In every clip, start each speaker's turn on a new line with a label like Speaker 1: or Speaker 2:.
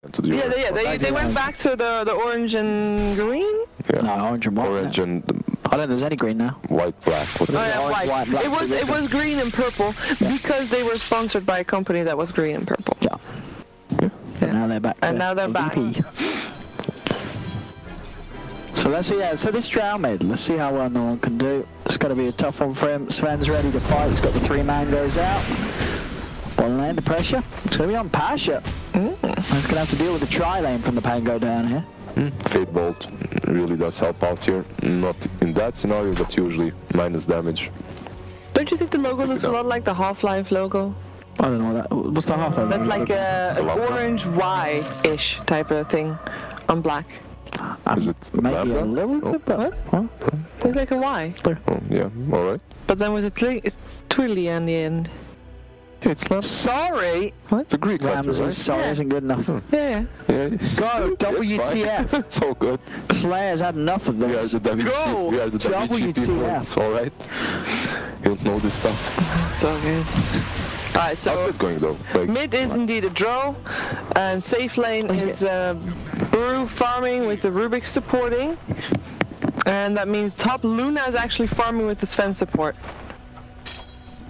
Speaker 1: They went back to the orange and green.
Speaker 2: Yeah. No, orange and white.
Speaker 1: Orange and
Speaker 2: I don't think there's any green now.
Speaker 1: White, black.
Speaker 3: White. It was green and purple because they were sponsored by a company that was green and purple.
Speaker 2: Yeah. And now they're back.
Speaker 3: And now they're back.
Speaker 2: So let's see. Yeah, so this Drow mid, let's see how well no one can do. It's going to be a tough one for him. Sven's ready to fight. He's got the 3 Mangos out. One lane, the pressure. It's going to be on Pasha. He's going to have to deal with the tri-lane from the Pango down here.
Speaker 1: Fate Bolt really does help out here. Not in that scenario, but usually minus damage.
Speaker 3: Don't you think the logo looks a lot like the Half-Life logo?
Speaker 2: I don't know what that. What's the Half-Life?
Speaker 3: That's like an orange Y-ish type of thing on black.
Speaker 1: Is it
Speaker 2: maybe
Speaker 1: lambda?
Speaker 2: a little bit, but what?
Speaker 3: It's like a Y.
Speaker 1: Oh, yeah, alright.
Speaker 3: But then with a twirly on the end.
Speaker 1: Yeah, it's lambda.
Speaker 2: Sorry!
Speaker 1: What? It's a Greek letter, right?
Speaker 2: Sorry isn't good enough.
Speaker 3: Yeah.
Speaker 2: Go! WTF!
Speaker 1: It's all good.
Speaker 2: Slayer's had enough of this.
Speaker 1: We are the WTF. We are the WTF. Alright. You don't know this stuff.
Speaker 3: It's all good. Alright, so
Speaker 1: how's it going though? Like,
Speaker 3: mid is indeed a draw, and safe lane is Brew farming with the Rubik supporting, and that means top Luna is actually farming with the Sven support.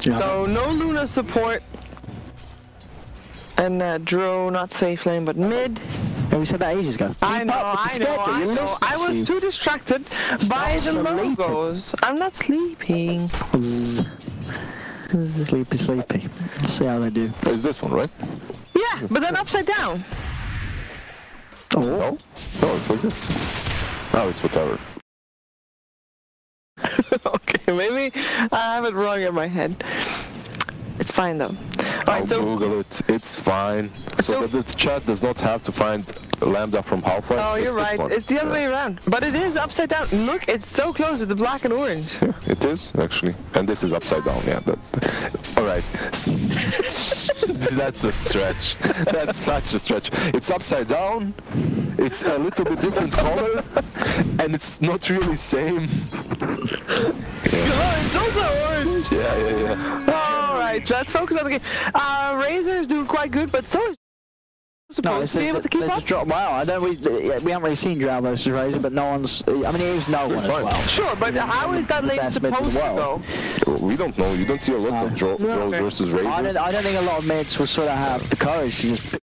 Speaker 3: Yeah. So no Luna support, and Dro not safe lane but mid.
Speaker 2: Yeah, we said that ages ago.
Speaker 3: I know. I was too distracted by the logos. I'm not sleeping.
Speaker 2: Sleepy. Let's see how they do.
Speaker 1: Is this one, right?
Speaker 3: Yeah, but then upside down.
Speaker 1: Oh. No? No, it's like this. Oh, it's whatever.
Speaker 3: Okay, maybe I have it wrong in my head. It's fine though.
Speaker 1: I'll Google it. It's fine. So that the chat does not have to find Lambda from Half-Life.
Speaker 3: Oh, you're right. It's the other way around. But it is upside down. Look, it's so close with the black and orange.
Speaker 1: Yeah, it is, actually. And this is upside down, yeah. Alright. That's a stretch. That's such a stretch. It's upside down. It's a little bit different color. And it's not really same.
Speaker 3: Oh, it's also orange.
Speaker 1: Yeah.
Speaker 3: Alright, let's focus on the game. Razor is doing quite good, but so is supposed to be able to keep up.
Speaker 2: Wow, I don't. We haven't really seen Drow versus Razor, but no one's. I mean, he is no one as well.
Speaker 3: Sure, but how is that lane supposed to go?
Speaker 1: We don't know. You don't see a lot of Drows versus Razors.
Speaker 2: I don't think a lot of mids will sort of have the courage to just.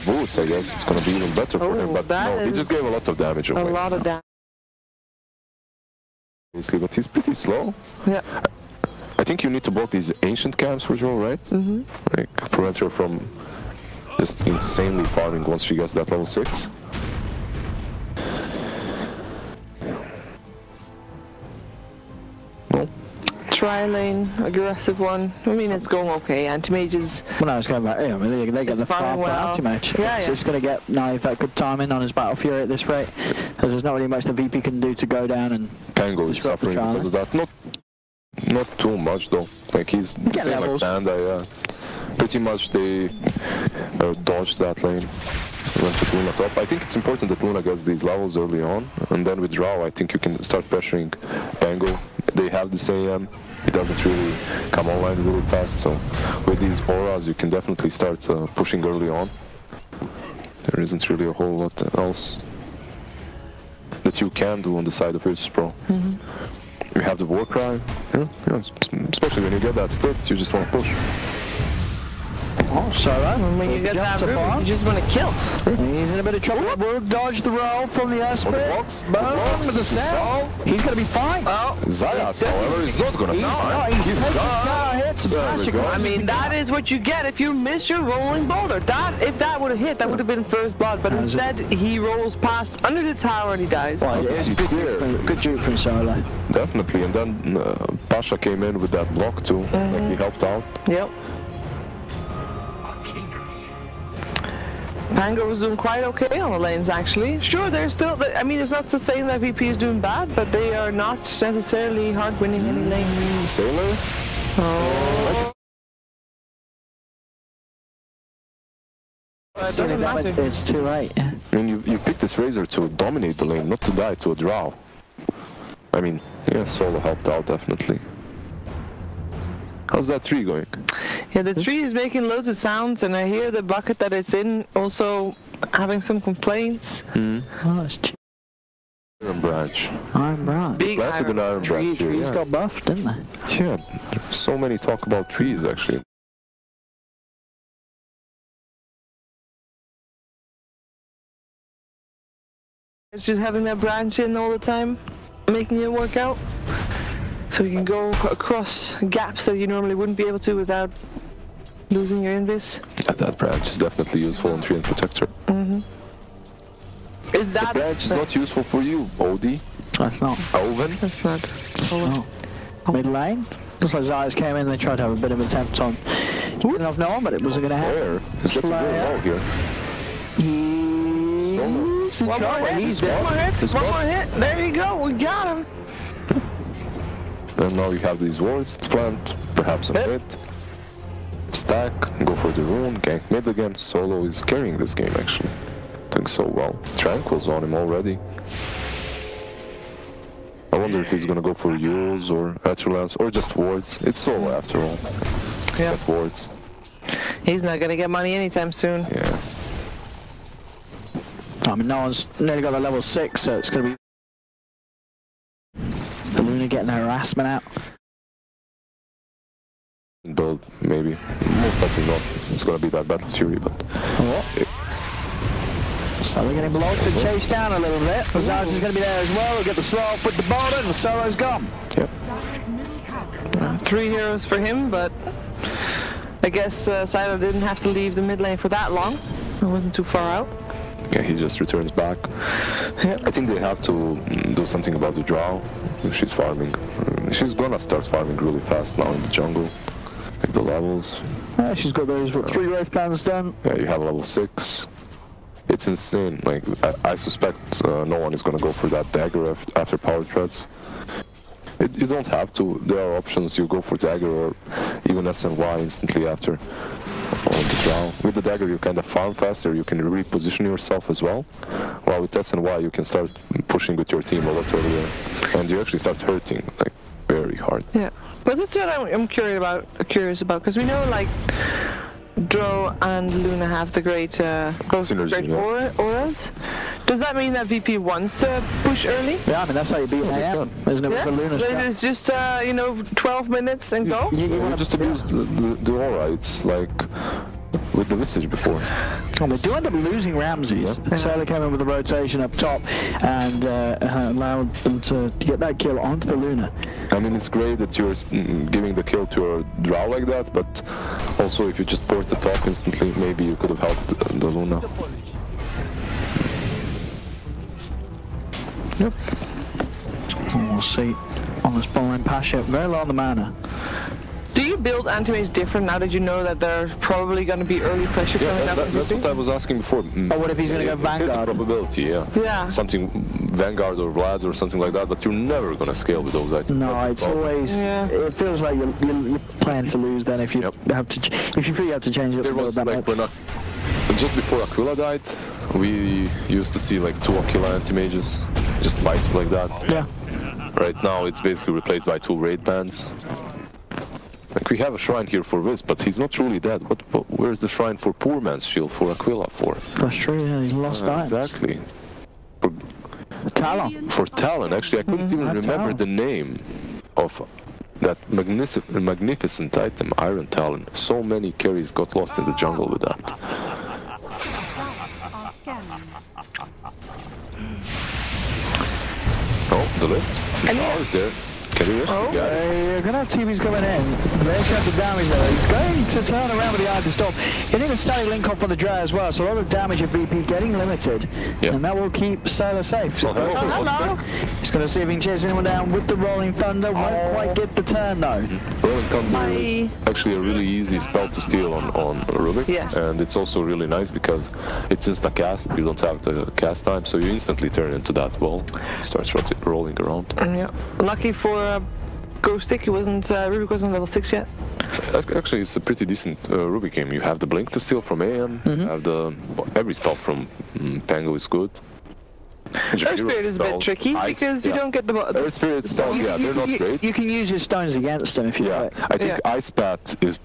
Speaker 1: Boots, I guess it's gonna be even better for him, but no, he just gave a lot of damage away.
Speaker 3: A lot of damage.
Speaker 1: Basically, but he's pretty slow.
Speaker 3: Yeah.
Speaker 1: I think you need to block these ancient camps for Joe, right? Like prevent her from just insanely farming once she gets that level 6. No.
Speaker 3: Tri-lane, aggressive one. I mean, it's going okay. Anti-mage is...
Speaker 2: Well, no, it's going back. Yeah, I mean, they get the farm for anti-mage. Yeah, so it's going to get Knife that good timing on his Battle Fury at this rate. Because there's not really much the VP can do to go down and...
Speaker 1: Pango is suffering because of that. Not too much though. Like he's the same like Panda, yeah. Pretty much they dodged that lane. Went with Luna top. I think it's important that Luna gets these levels early on, and then with Drow I think you can start pressuring Pango. They have this AM. It doesn't really come online really fast, so with these auras you can definitely start pushing early on. There isn't really a whole lot else that you can do on the side of Virtus Pro. You have the war cry, yeah, especially when you get that split, you just want to push.
Speaker 2: Oh, so
Speaker 3: when you get that room, you just want to kill.
Speaker 2: He's in a bit of trouble. Will dodge the roll from the Earthspit. Boom with the cell. He's going to be fine.
Speaker 1: Oh, Zayas, however, is not going to be fine.
Speaker 2: He's taking tower hits.
Speaker 3: I mean, that is what you get if you miss your rolling boulder. If that would have hit, that would have been first blood. But instead, he rolls past under the tower and he dies.
Speaker 2: Well, it's good juke from Solo.
Speaker 1: Definitely, and then Pasha came in with that block too. Like he helped out.
Speaker 3: Yep. Pango was doing quite okay on the lanes, actually. Sure, they're still... I mean, it's not to say that VP is doing bad, but they are not necessarily hard winning any lane.
Speaker 1: Sailor?
Speaker 3: Oh.
Speaker 2: It's too late.
Speaker 1: I mean, you picked this Razor to dominate the lane, not to die to a Drow. I mean, yeah, Solo helped out, definitely. How's that tree going?
Speaker 3: Yeah, the tree is making loads of sounds, and I hear the bucket that it's in also having some complaints.
Speaker 2: Oh, it's
Speaker 1: Iron branch.
Speaker 2: Iron branch.
Speaker 3: Big
Speaker 1: Planted an iron branch here,
Speaker 2: Trees
Speaker 1: yeah.
Speaker 2: got buffed, didn't they?
Speaker 1: Yeah, so many talk about trees actually.
Speaker 3: It's just having that branch in all the time, making it work out. So you can go across gaps that you normally wouldn't be able to without losing your invis.
Speaker 1: Yeah, that branch is definitely useful in tree and protector.
Speaker 3: Is that
Speaker 1: The branch is not useful for you, Odie.
Speaker 2: That's not.
Speaker 1: Oven.
Speaker 3: That's not.
Speaker 2: Oh. Mid lane. Looks like Zayas came in, they tried to have a bit of an attempt on getting off no one, but it wasn't going to happen.
Speaker 1: Where? He's getting very low here.
Speaker 2: He's in
Speaker 3: One more
Speaker 2: trouble.
Speaker 3: hit,
Speaker 2: He's
Speaker 3: one
Speaker 2: dead.
Speaker 3: more hit, one more hit. There you go, we got him.
Speaker 1: And now you have these wards to plant, perhaps a mid. Stack, go for the rune, gank mid again. Solo is carrying this game actually. Doing so well. Tranquil's on him already. I wonder if he's gonna go for Euros or Atrolance or just wards. It's Solo after all. It's
Speaker 3: Yeah.
Speaker 1: got wards.
Speaker 3: He's not gonna get money anytime soon.
Speaker 1: Yeah.
Speaker 2: I mean, no one's nearly got a level 6, so it's going to be the Luna getting her harassment out.
Speaker 1: Build, maybe. Most likely not. It's gonna be that Battle Fury, but...
Speaker 2: So we're getting blocked and chased down a little bit. Zayas is going to be there as well. We'll get the slow off with the border, and the solo's gone.
Speaker 1: Yep.
Speaker 3: 3 heroes for him, but I guess Silo didn't have to leave the mid lane for that long. It wasn't too far out.
Speaker 1: Yeah, he just returns back.
Speaker 3: Yep.
Speaker 1: I think they have to do something about the drow. She's farming. She's gonna start farming really fast now in the jungle. Like the levels.
Speaker 2: She's got those 3 wave plans done.
Speaker 1: Yeah, you have level 6. It's insane. Like, I suspect no one is gonna go for that dagger after power threads. You don't have to. There are options. You go for dagger or even SNY instantly after. On the drow. With the dagger you kind of farm faster, you can reposition yourself as well. While with SNY you can start pushing with your team a lot earlier. And you actually start hurting, like, very hard.
Speaker 3: Yeah, but that's what I'm curious about, because we know like Dro and Luna have the great,
Speaker 1: Synergy,
Speaker 3: great
Speaker 1: yeah.
Speaker 3: auras. Does that mean that VP wants to push early?
Speaker 2: Yeah, I mean, that's how you beat an AM, isn't it, with the Luna
Speaker 3: Then
Speaker 2: strat?
Speaker 3: it's just, you know, 12 minutes and go?
Speaker 1: You want to just abuse the aura. It's like with the Visage before.
Speaker 2: Well, they do end up losing Ramses.
Speaker 1: Yeah.
Speaker 2: So they came in with the rotation up top and allowed them to get that kill onto the Luna.
Speaker 1: I mean, it's great that you're giving the kill to a drow like that, but also if you just port the top instantly, maybe you could have helped the Luna.
Speaker 2: Yep. We'll see on the spawn line Pasha. Very low on the mana.
Speaker 3: Do you build anti-mage different now that you know that there's probably going to be early pressure coming
Speaker 1: Yeah,
Speaker 3: up?
Speaker 1: that's what I was asking before.
Speaker 2: Oh, what if he's going to go
Speaker 1: There's a
Speaker 2: Vanguard?
Speaker 1: probability, yeah.
Speaker 3: Yeah.
Speaker 1: Something Vanguard or Vlad's or something like that, but you're never going to scale with those items.
Speaker 2: No,
Speaker 1: That's
Speaker 2: it's
Speaker 1: the problem.
Speaker 2: always.
Speaker 3: Yeah.
Speaker 2: It feels like you're playing to lose. Then if you have to, if you feel you have to change it,
Speaker 1: There was
Speaker 2: that
Speaker 1: like
Speaker 2: much.
Speaker 1: just before Aquila died, we used to see like 2 Aquila anti-mages just fight like that.
Speaker 2: Yeah.
Speaker 1: Right now it's basically replaced by 2 raid bands. Like we have a shrine here for Viz, but he's not really dead. Where's the shrine for Poor Man's Shield for Aquila for?
Speaker 2: That's true. Yeah, he's lost items.
Speaker 1: Exactly.
Speaker 2: Talon.
Speaker 1: For Talon, actually, I couldn't even remember
Speaker 2: Talon.
Speaker 1: the name of that magnificent item, Iron Talon. So many carries got lost in the jungle with that. Oh, the lift. Oh, is there. Can we risk?
Speaker 3: Oh.
Speaker 1: Got it.
Speaker 2: You're going to have TVs coming in. They shut the damage there. He's going to turn around with the Iron Storm. He didn't start link off on the Dre as well, so a lot of damage of VP getting limited.
Speaker 1: Yeah.
Speaker 2: And that will keep Sailor safe. So
Speaker 3: Hello.
Speaker 2: he's going to see if he can chase anyone down with the Rolling Thunder. Won't quite get the turn though.
Speaker 1: Rolling Thunder is actually a really easy spell to steal on Rubik.
Speaker 3: Yes.
Speaker 1: And it's also really nice because it's insta-cast. You don't have the cast time, so you instantly turn into that wall. Starts rolling around.
Speaker 3: Yeah. Lucky for Ghost Stick, Rubik wasn't level 6 yet.
Speaker 1: Actually, it's a pretty decent Rubik game. You have the Blink to steal from AM. You have every spell from Pango is good.
Speaker 3: Earth Spirit is a bit tricky because you don't get the...
Speaker 1: Earth Spirit spells, yeah, they're not great.
Speaker 2: You can use your stones against them if you like.
Speaker 1: I think Ice Bat is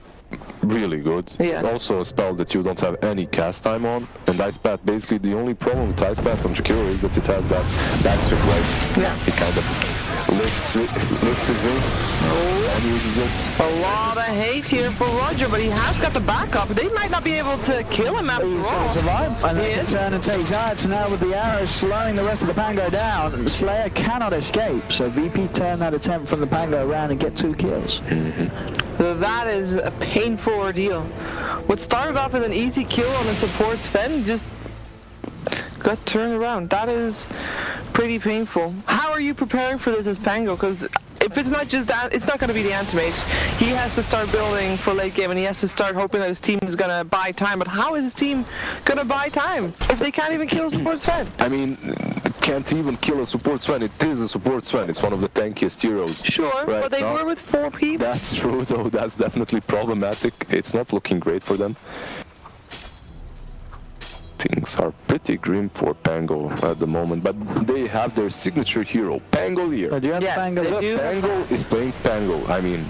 Speaker 1: really good.
Speaker 3: Yeah.
Speaker 1: Also a spell that you don't have any cast time on. And Ice Bat, basically the only problem with Ice Bat on Jakiro is that it has that backstreak right.
Speaker 3: Yeah.
Speaker 1: It kind of lifts his wings and uses it.
Speaker 3: A lot of hate here for Roger, but he has got the backup. They might not be able to kill him after
Speaker 2: He's going
Speaker 3: all.
Speaker 2: to survive. And then turn and takes heights. Now with the arrows slowing the rest of the Pango down, Slayer cannot escape. So VP turn that attempt from the Pango around and get 2 kills.
Speaker 3: So that is a painful ordeal. What started off as an easy kill on the support Sven just got turned around. That is pretty painful. How are you preparing for this as Pango? Because if it's not just that, it's not going to be the Anti-Mage. He has to start building for late game, and he has to start hoping that his team is going to buy time. But how is his team going to buy time if they can't even kill a support Sven?
Speaker 1: I mean, can't even kill a support Sven. It is a support Sven. It's one of the tankiest heroes.
Speaker 3: Sure,
Speaker 1: right
Speaker 3: but they
Speaker 1: now.
Speaker 3: were with 4 people.
Speaker 1: That's true, though. That's definitely problematic. It's not looking great for them. Things are pretty grim for Pango at the moment, but they have their signature hero, Pangolier.
Speaker 2: So do you have
Speaker 3: Yes,
Speaker 2: Pango?
Speaker 3: they do.
Speaker 1: Pango is playing Pango. I mean,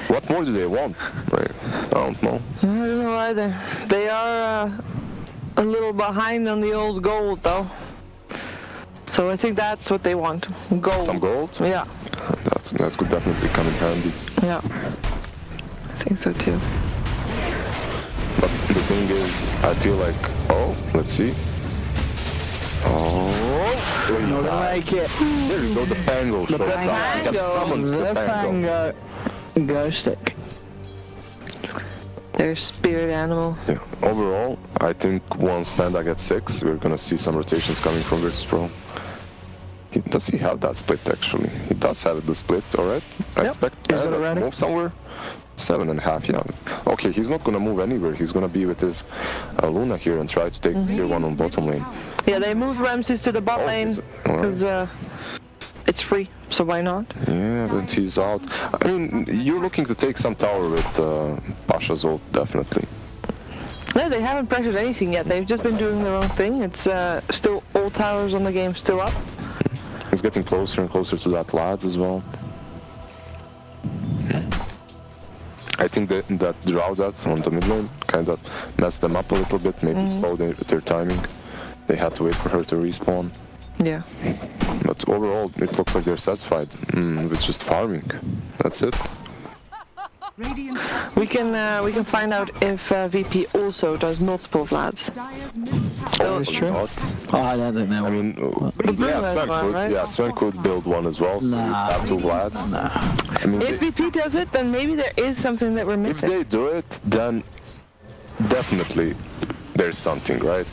Speaker 1: what more do they want? Like, I don't know.
Speaker 3: I don't know either. They are a little behind on the old gold, though. So I think that's what they want. Gold.
Speaker 1: Some gold?
Speaker 3: Yeah.
Speaker 1: That could definitely come in handy.
Speaker 3: Yeah. I think so too.
Speaker 1: But the thing is, I feel like, let's see.
Speaker 2: Not gonna make it.
Speaker 1: There you go, the Pango shows up. I have summoned the Pango.
Speaker 2: Ghost stick.
Speaker 3: Their spirit animal.
Speaker 1: Yeah. Overall, I think once Panda gets 6, we're gonna see some rotations coming from Virtus Pro. Does he have that split actually? He does have the split, alright. I expect
Speaker 2: He's
Speaker 1: Panda
Speaker 2: gonna
Speaker 1: to move somewhere. 7.5, yeah. Okay, he's not gonna move anywhere. He's gonna be with his Luna here and try to take tier 1 on bottom lane.
Speaker 3: Yeah, they moved Ramses to the bot lane because it's free, so why not?
Speaker 1: Yeah, but he's out. I mean, you're looking to take some tower with Pasha's ult, definitely.
Speaker 3: No, they haven't pressured anything yet. They've just been doing their own thing. It's still all towers on the game still up.
Speaker 1: He's getting closer and closer to that lads as well. I think that draw that on the mid lane kind of messed them up a little bit, maybe slowed their timing. They had to wait for her to respawn.
Speaker 3: Yeah.
Speaker 1: But overall, it looks like they're satisfied with just farming. That's it.
Speaker 3: We can find out if VP also does multiple Vlads.
Speaker 2: Oh, it's true. I don't think that.
Speaker 1: I mean, yeah, Sven could. Right? Yeah, Sven could build one as well. So you have 2 Vlads. I mean,
Speaker 3: if VP does it, then maybe there is something that we're missing.
Speaker 1: If they do it, then definitely there's something, right?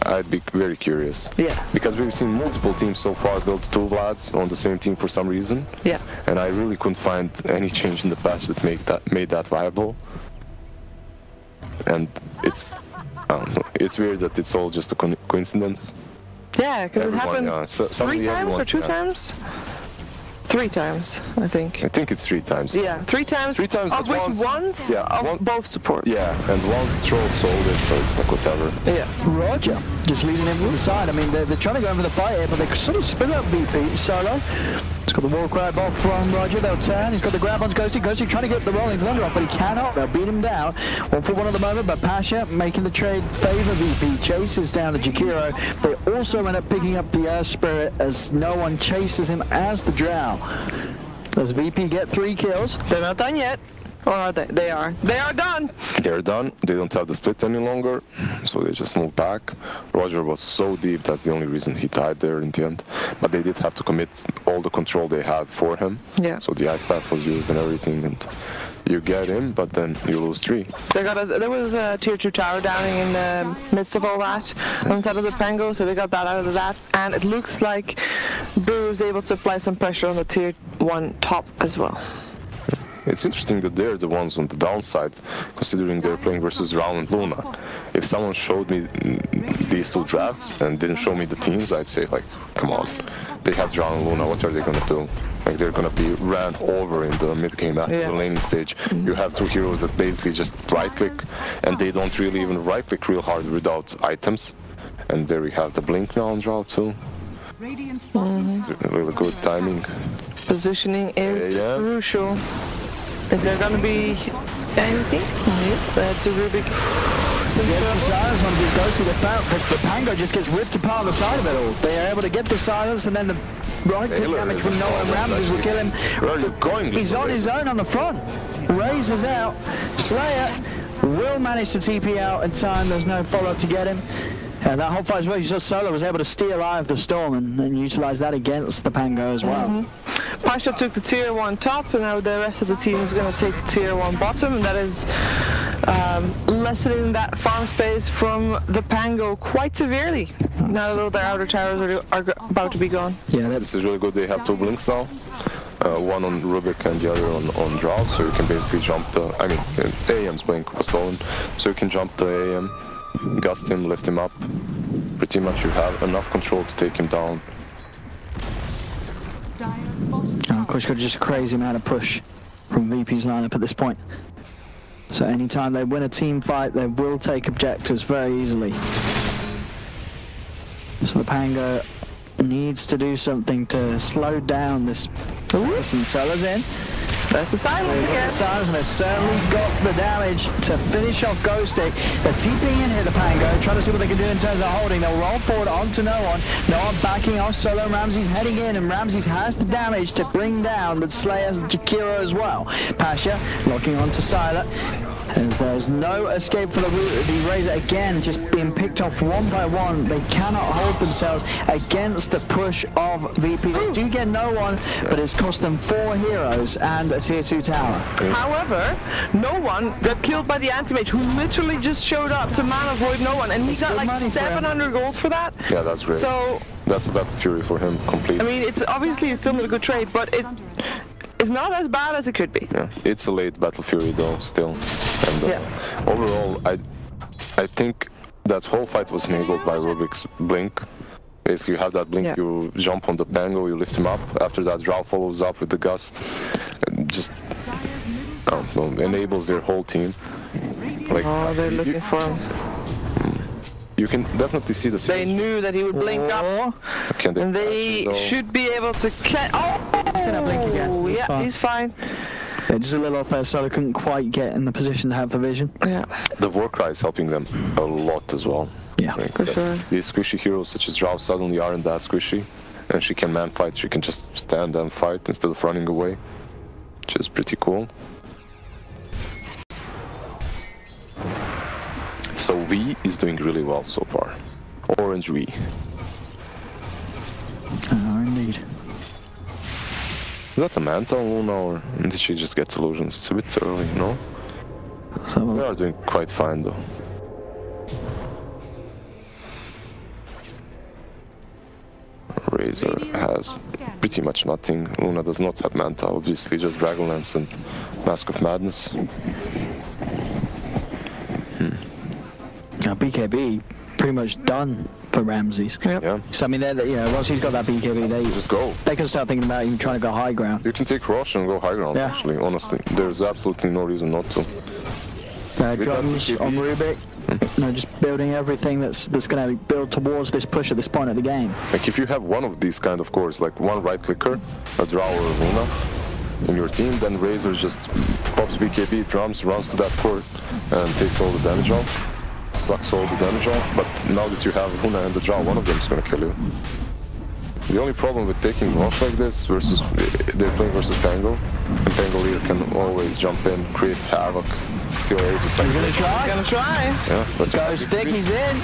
Speaker 1: I'd be very curious.
Speaker 3: Yeah.
Speaker 1: Because we've seen multiple teams so far build 2 Vlads on the same team for some reason.
Speaker 3: Yeah.
Speaker 1: And I really couldn't find any change in the patch that made that viable. And it's, I don't know, it's weird that it's all just a coincidence.
Speaker 3: Yeah, because it happened 3 times or 2 times? 3 times, I think.
Speaker 1: I think it's 3 times.
Speaker 3: Yeah, 3 times.
Speaker 1: 3 times,
Speaker 3: of
Speaker 1: but
Speaker 3: which once of both support.
Speaker 1: Yeah, and once Troll sold it, so it's like whatever.
Speaker 3: Yeah.
Speaker 2: Roger, just leading him from the side. I mean, they're trying to go in for the fight here, but they sort of split up VP solo. He's got the wall grab off from Roger. They'll turn. He's got the grab on Ghosty. Ghosty trying to get the rolling thunder off, but he cannot. They'll beat him down. 1-for-1 at the moment, but Pasha making the trade favor VP. Chases down the Jakiro. They also end up picking up the Earth Spirit as no one chases him as the Drow. Does VP get 3 kills?
Speaker 3: They're not done yet. Or are they? They are. They are done!
Speaker 1: They're done. They don't have the split any longer, so they just moved back. Roger was so deep, that's the only reason he died there in the end. But they did have to commit all the control they had for him.
Speaker 3: Yeah.
Speaker 1: So the ice path was used and everything, and you get him, but then you lose 3.
Speaker 3: There was a tier 2 tower downing in the midst of all that on the side of the Pango, so they got that out of that. And it looks like Brew was able to apply some pressure on the tier 1 top as well.
Speaker 1: It's interesting that they're the ones on the downside, considering they're playing versus Drow and Luna. If someone showed me these 2 drafts and didn't show me the teams, I'd say, like, come on. They have Drow and Luna, what are they gonna do? Like, they're gonna be ran over in the mid-game after the laning stage. You have 2 heroes that basically just right-click, and they don't really even right-click real hard without items. And there we have the blink now on draw too. Really good timing.
Speaker 3: Positioning is crucial. Is there gonna be anything? That's a Rubik.
Speaker 2: The silence once it goes to the Pango just gets ripped apart the side of it all. They are able to get the silence, and then the right click damage from Noah and Ramses will kill him.
Speaker 1: Where are you going?
Speaker 2: He's on his own on the front. Razor's out. Slayer will manage to TP out in time. There's no follow-up to get him. And that whole fight as well, you saw Solo was able to stay alive the storm and utilize that against the Pango as well.
Speaker 3: Pasha took the tier 1 top, and now the rest of the team is going to take the tier 1 bottom, and that is lessening that farm space from the Pango quite severely. Now that their outer towers are about to be gone.
Speaker 2: Yeah,
Speaker 1: This is really good. They have 2 blinks now. One on Rubik and the other on draw, so you can basically jump the... I mean, AM's blink was stolen, so you can jump the AM, gust him, lift him up. Pretty much you have enough control to take him down.
Speaker 2: of course, got just a crazy amount of push from VP's lineup at this point. So anytime they win a team fight, they will take objectives very easily. So the Pango needs to do something to slow down this. Listen, Solo's in.
Speaker 3: There's the silence again.
Speaker 2: The silence, and they've certainly got the damage to finish off Ghosty. They're TPing in here, the Pango, trying to see what they can do in terms of holding. They'll roll forward onto no one. No one backing off Solo. Ramses heading in, and Ramses has the damage to bring down the Slayer Jakiro as well. Pasha locking onto Sylar. As there's no escape for the Razor again, just being picked off one by one. They cannot hold themselves against the push of VP. They do get no one, but it's cost them 4 heroes and a tier 2 tower.
Speaker 3: However, no one got killed by the anti-mage, who literally just showed up to mana void no one, and he got like 700 gold for that.
Speaker 1: Yeah, that's great.
Speaker 3: So
Speaker 1: that's a Battle Fury for him, complete.
Speaker 3: I mean, it's obviously still not a good trade, but it's not as bad as it could be.
Speaker 1: Yeah, it's a late Battle Fury though, still. And overall, I think that whole fight was enabled by Rubik's blink. Basically, you have that blink, you jump on the Pango, you lift him up. After that, Drow follows up with the gust. And just, I don't know, enables their whole team. Like,
Speaker 3: oh, they're looking for him.
Speaker 1: You can definitely see the...
Speaker 3: They knew that he would blink up, and they should be able to... Oh!
Speaker 2: He's gonna blink again.
Speaker 3: Yeah, he's fine.
Speaker 2: Yeah, just a little off there, so they couldn't quite get in the position to have the vision.
Speaker 3: Yeah.
Speaker 1: The Warcry is helping them a lot as well.
Speaker 2: Yeah,
Speaker 3: for sure.
Speaker 1: These squishy heroes such as Drow suddenly aren't that squishy, and she can man fight. She can just stand and fight instead of running away, which is pretty cool. So V is doing really well so far. Orange V.
Speaker 2: Indeed.
Speaker 1: Is that a Manta on Luna, or did she just get illusions? It's a bit early, no? They are doing quite fine though. Razor has pretty much nothing. Luna does not have Manta, obviously, just Dragonlance and Mask of Madness.
Speaker 2: Now BKB pretty much done for Ramses.
Speaker 3: Yep.
Speaker 1: Yeah.
Speaker 2: So I mean, once he's got that BKB, they
Speaker 1: Just go.
Speaker 2: They can start thinking about even trying to go high ground.
Speaker 1: You can take Rosh and go high ground, actually, honestly. There's absolutely no reason not to.
Speaker 2: Drums on Rubik. Just building everything that's going to build towards this push at this point of the game.
Speaker 1: Like if you have one of these kind of cores, like one right clicker, a Drow or a Luna in your team, then Razor just pops BKB, drums, runs to that core and takes all the damage off. Sucks all the damage off, but now that you have Luna and the Drow, one of them is going to kill you. The only problem with taking Rosh like this versus they're playing versus Pango, and Pango leader can always jump in, create havoc, steal ages. Like
Speaker 2: He's
Speaker 3: Gonna try.
Speaker 1: Yeah, but
Speaker 2: Go stick, he's in.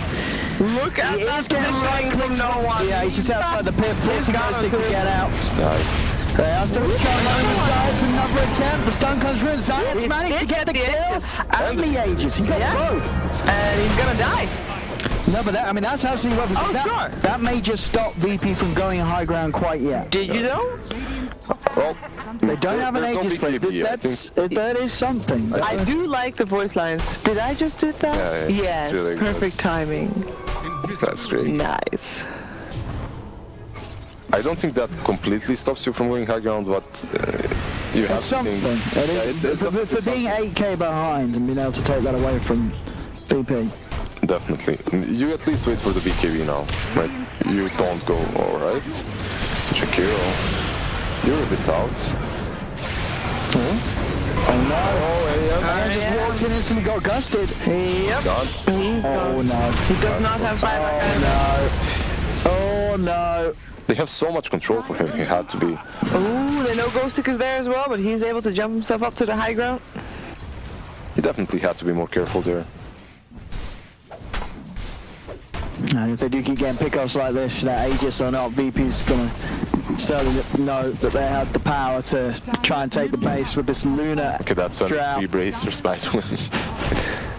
Speaker 3: Look at that positioning from no one.
Speaker 2: Yeah, he's just outside the pit, forcing Go stick to get out.
Speaker 1: just dies.
Speaker 2: They are still trying to run inside. It's another attempt. The stun comes through. Zayat's managed to get the kill and the Aegis. He got both.
Speaker 3: And he's gonna die.
Speaker 2: No, but that, I mean, that's absolutely right. That may just stop VP from going high ground quite yet.
Speaker 3: Did you know?
Speaker 1: Well,
Speaker 2: They don't have an Aegis for it. That is something.
Speaker 3: I do like the voice lines. Did I just do that?
Speaker 1: Yeah,
Speaker 3: yes,
Speaker 1: it's really
Speaker 3: perfect timing.
Speaker 1: that's great.
Speaker 3: Nice.
Speaker 1: I don't think that completely stops you from going high ground, but you have
Speaker 2: something.
Speaker 1: something.
Speaker 2: For being 8k behind and being able to take that away from VP.
Speaker 1: Definitely. You at least wait for the BKB now. Right? You don't go, alright. Shakiro, you're a bit out.
Speaker 2: Oh no! Man just walked in instantly, got gusted.
Speaker 3: Yep.
Speaker 1: Gone.
Speaker 2: Oh no!
Speaker 3: He does not have buyback.
Speaker 2: Oh no!
Speaker 1: They have so much control for him, he had to be.
Speaker 3: Ooh, they know Ghostic is there as well, but he's able to jump himself up to the high ground.
Speaker 1: He definitely had to be more careful there.
Speaker 2: And if they do keep getting pickoffs like this, that Aegis or not, VP's gonna certainly know that they have the power to try and take the base with this Luna.
Speaker 1: Okay, that's when
Speaker 2: drought.
Speaker 1: 3 bracers by the way.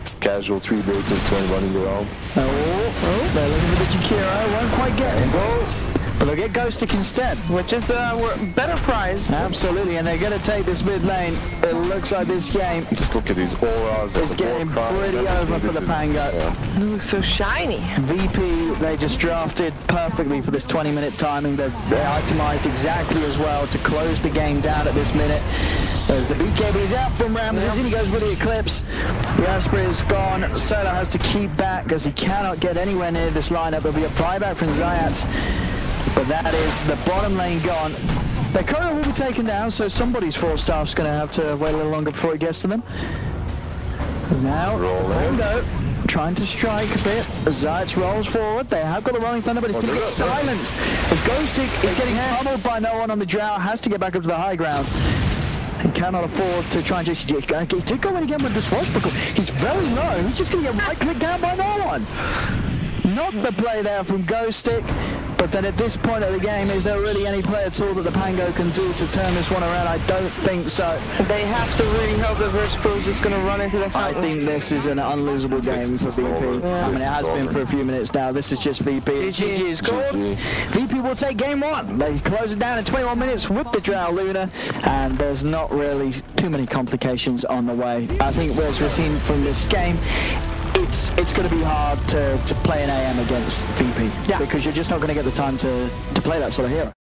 Speaker 1: Just casual 3 bracers when running around.
Speaker 2: Oh, they're looking for the Jakiro, won't quite get it. But they'll get Ghostic instead.
Speaker 3: Which is a better prize.
Speaker 2: Absolutely, and they're going to take this mid lane. It looks like this game
Speaker 1: Just look at these auras.
Speaker 2: is getting pretty over for the Pango.
Speaker 3: It looks so shiny.
Speaker 2: VP, they just drafted perfectly for this 20-minute timing. They itemized exactly as well to close the game down at this minute. As the BKB is out from Ramses, and he goes with the Eclipse. The Asprey is gone. Solo has to keep back because he cannot get anywhere near this lineup. There'll be a buyback from Zayats. But that is the bottom lane gone. Their courier will be taken down, so somebody's 4 staff's going to have to wait a little longer before it gets to them. Now, Pango trying to strike a bit. Zayats rolls forward. They have got the Rolling Thunder, but it's going to get silenced. As Ghostic is getting pummeled by no one on the drought, has to get back up to the high ground. He cannot afford to try and just... He did go in again with the swashbuckle. He's very low. He's just going to get right-clicked down by no one. Not the play there from Ghostic. But then at this point of the game, is there really any play at all that the Pango can do to turn this one around? I don't think so.
Speaker 3: They have to really hope that Virtual is just going to run into the fountain.
Speaker 2: I think this is an unlosable game for VP. I mean, it has been for a few minutes now. This is just VP. GG is scored. VP will take game 1. They close it down in 21 minutes with the Drow Luna, and there's not really too many complications on the way. I think as we've seen from this game, it's going to be hard to play an AM against VP, because you're just not going to get the time to play that sort of hero.